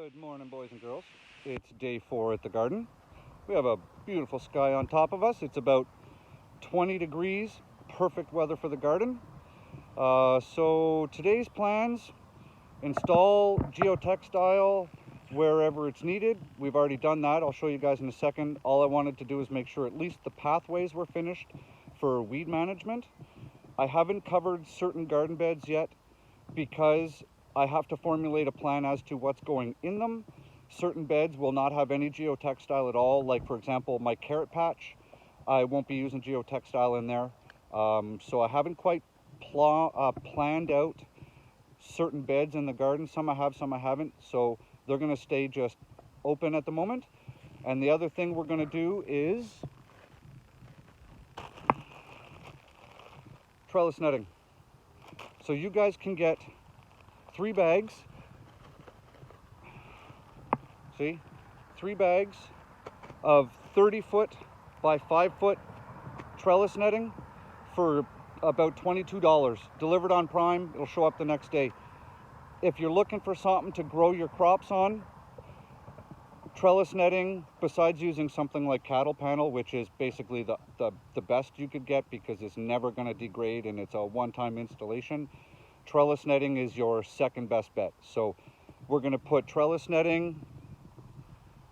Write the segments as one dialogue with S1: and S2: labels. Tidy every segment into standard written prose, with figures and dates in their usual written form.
S1: Good morning, boys and girls. It's day 4 at the garden. We have a beautiful sky on top of us. It's about 20 degrees, perfect weather for the garden. So today's plans: install geotextile wherever it's needed. We've already done that. I'll show you guys in a second. All I wanted to do is make sure at least the pathways were finished for weed management. I haven't covered certain garden beds yet because I have to formulate a plan as to what's going in them. Certain beds will not have any geotextile at all. Like, for example, my carrot patch, I won't be using geotextile in there. So I haven't quite planned out certain beds in the garden. Some I have, some I haven't. So they're going to stay just open at the moment. And the other thing we're going to do is trellis netting. So you guys can get 3 bags, see, 3 bags of 30-foot by 5-foot trellis netting for about $22. Delivered on Prime, it'll show up the next day. If you're looking for something to grow your crops on, trellis netting, besides using something like cattle panel, which is basically the best you could get because it's never going to degrade and it's a one-time installation, trellis netting is your second best bet. So we're going to put trellis netting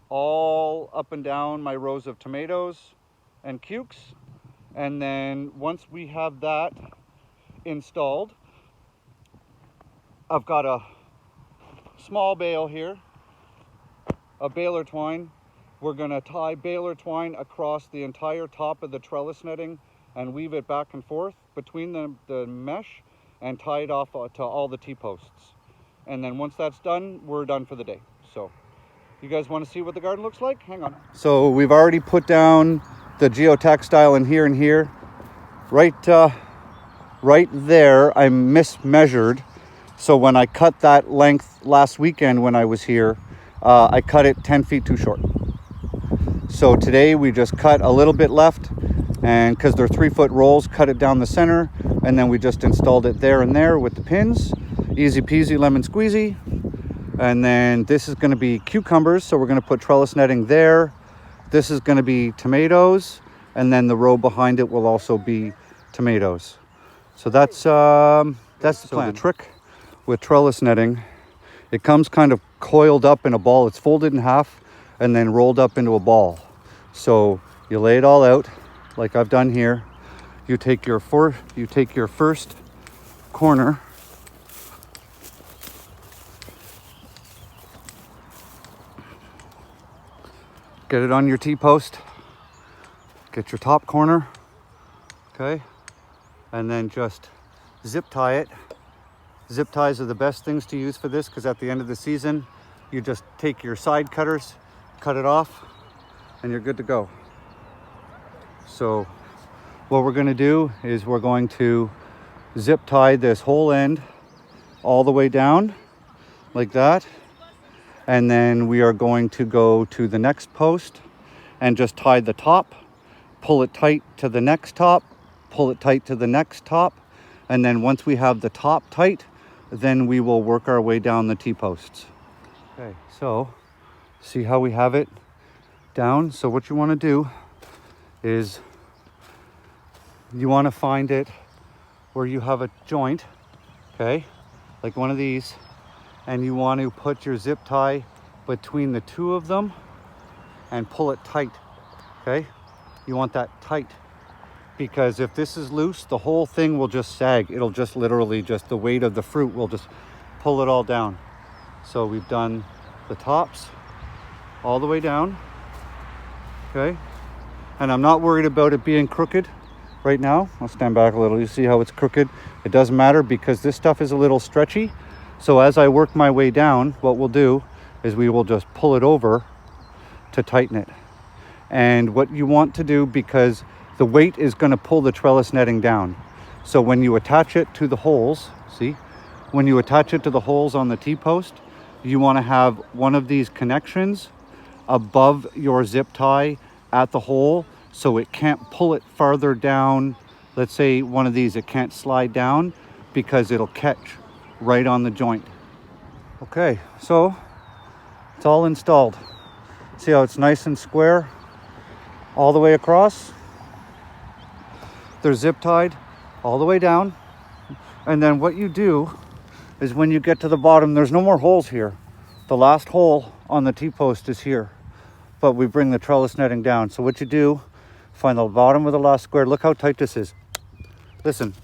S1: all up and down my rows of tomatoes and cukes, and then once we have that installed, I've got a small bale here, a baler twine. We're going to tie baler twine across the entire top of the trellis netting and weave it back and forth between the mesh and tie it off to all the T-posts. And then once that's done, we're done for the day. So you guys want to see what the garden looks like? Hang on. So we've already put down the geotextile in here and here. Right there, I mismeasured. So when I cut that length last weekend when I was here, I cut it 10 feet too short. So today we just cut a little bit left, and because they're 3-foot rolls, cut it down the center, and then we just installed it there and there with the pins. Easy peasy lemon squeezy. And then this is going to be cucumbers, so we're going to put trellis netting there. This is going to be tomatoes, and then the row behind it will also be tomatoes. So that's the plan. The trick with trellis netting, it comes kind of coiled up in a ball. It's folded in half and then rolled up into a ball. So you lay it all out like I've done here. You take your first corner, get it on your T-post, get your top corner, okay, and then just zip tie it. Zip ties are the best things to use for this because at the end of the season, you just take your side cutters, cut it off, and you're good to go. So what we're going to do is we're going to zip tie this whole end all the way down like that. And then we are going to go to the next post and just tie the top, pull it tight to the next top, pull it tight to the next top. And then once we have the top tight, then we will work our way down the T-posts. Okay, so see how we have it down? So what you want to do is you want to find it where you have a joint, okay, like one of these, and you want to put your zip tie between the two of them and pull it tight, okay? You want that tight, because if this is loose, the whole thing will just sag. It'll just literally just, the weight of the fruit will just pull it all down. So we've done the tops all the way down, okay? And I'm not worried about it being crooked right now. I'll stand back a little. You see how it's crooked? It doesn't matter because this stuff is a little stretchy. So as I work my way down, what we'll do is we will just pull it over to tighten it. And what you want to do, because the weight is going to pull the trellis netting down. So when you attach it to the holes, see, when you attach it to the holes on the T-post, you want to have one of these connections above your zip tie at the hole so it can't pull it farther down. Let's say one of these, it can't slide down because it'll catch right on the joint. Okay, so It's all installed. See how it's nice and square all the way across? They're zip tied all the way down. And then what you do is when you get to the bottom, there's no more holes here. The last hole on the T-post is here, but we bring the trellis netting down. So what you do, find the bottom of the last square. Look how tight this is. Listen.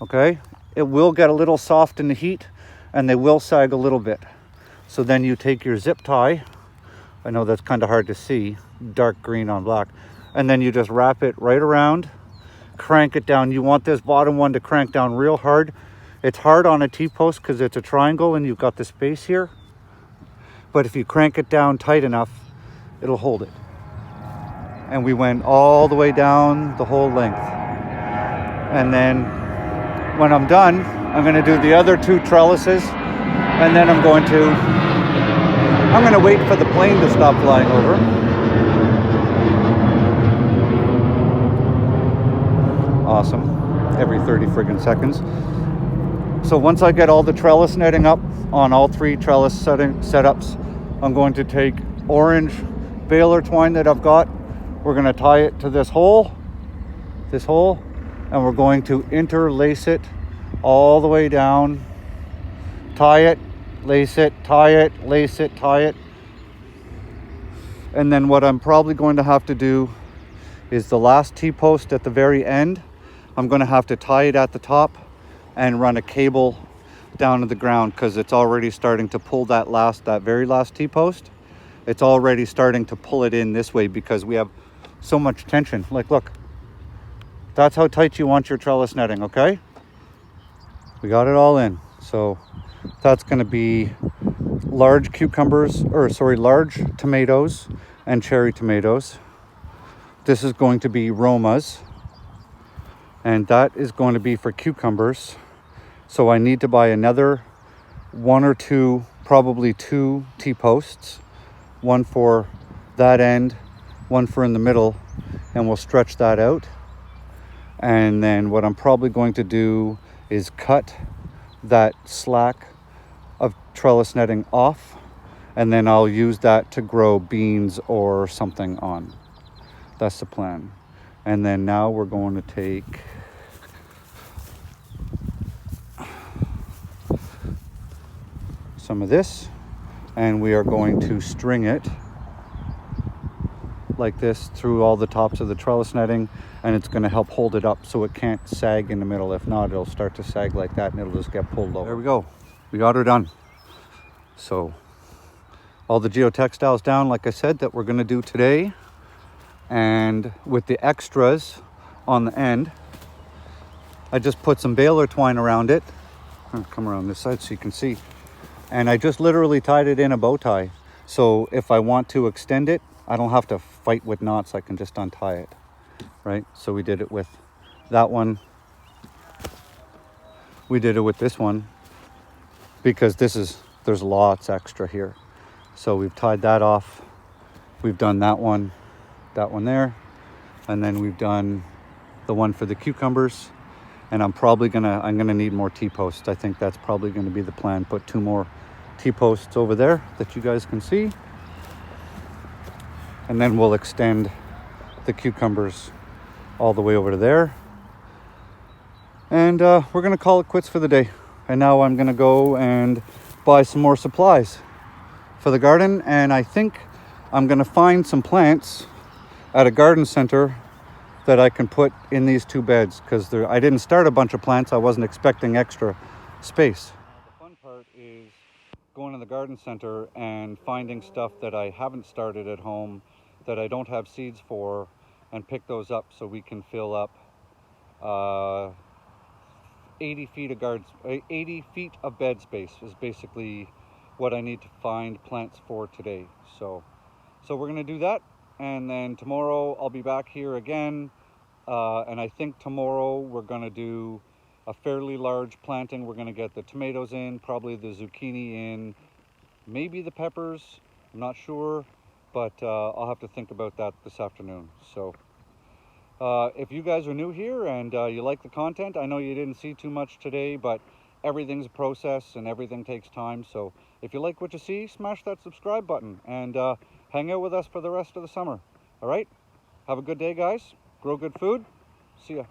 S1: Okay? It will get a little soft in the heat and they will sag a little bit. So then you take your zip tie. I know that's kind of hard to see, dark green on black. And then you just wrap it right around, crank it down. You want this bottom one to crank down real hard. It's hard on a T-post because it's a triangle and you've got the space here. But if you crank it down tight enough, it'll hold it. And we went all the way down the whole length. And then when I'm done, I'm going to do the other 2 trellises. And then I'm going to wait for the plane to stop flying over. Awesome. Every 30 friggin' seconds. So once I get all the trellis netting up on all 3 trellis setups, I'm going to take orange baler twine that I've got. We're going to tie it to this hole, and we're going to interlace it all the way down. Tie it, lace it, tie it, lace it, tie it. And then what I'm probably going to have to do is the last T-post at the very end, I'm going to have to tie it at the top and run a cable down to the ground because it's already starting to pull that very last T-post. It's already starting to pull it in this way because we have so much tension. Like, look, that's how tight you want your trellis netting, okay? We got it all in. So that's going to be large tomatoes and cherry tomatoes. This is going to be Romas, and that is going to be for cucumbers. So I need to buy another 1 or 2, probably 2 T-posts, one for that end, one for in the middle, and we'll stretch that out. And then what I'm probably going to do is cut that slack of trellis netting off, and then I'll use that to grow beans or something on. That's the plan. And then now we're going to take some of this and we are going to string it like this through all the tops of the trellis netting, and it's going to help hold it up so it can't sag in the middle. If not, it'll start to sag like that and it'll just get pulled over. There we go. We got her done. So all the geotextiles down, like I said, that we're going to do today, and with the extras on the end, I just put some baler twine around it. I'll come around this side so you can see. And I just literally tied it in a bow tie. So if I want to extend it, I don't have to fight with knots. I can just untie it, right? So we did it with that one. We did it with this one because there's lots extra here. So we've tied that off. We've done that one there. And then we've done the one for the cucumbers. And I'm gonna need more T-posts. I think that's probably gonna be the plan. Put 2 more T-posts over there that you guys can see. And then we'll extend the cucumbers all the way over to there. And we're gonna call it quits for the day. And now I'm gonna go and buy some more supplies for the garden. And I think I'm gonna find some plants at a garden center that I can put in these 2 beds, because I didn't start a bunch of plants. I wasn't expecting extra space. The fun part is going to the garden center and finding stuff that I haven't started at home, that I don't have seeds for, and pick those up so we can fill up 80 feet of bed space is basically what I need to find plants for today. So we're gonna do that, and then tomorrow I'll be back here again. And I think tomorrow we're going to do a fairly large planting. We're going to get the tomatoes in, probably the zucchini in, maybe the peppers. I'm not sure, but I'll have to think about that this afternoon. So if you guys are new here and you like the content, I know you didn't see too much today, but everything's a process and everything takes time. So if you like what you see, smash that subscribe button and hang out with us for the rest of the summer. All right? Have a good day, guys. Grow good food. See ya.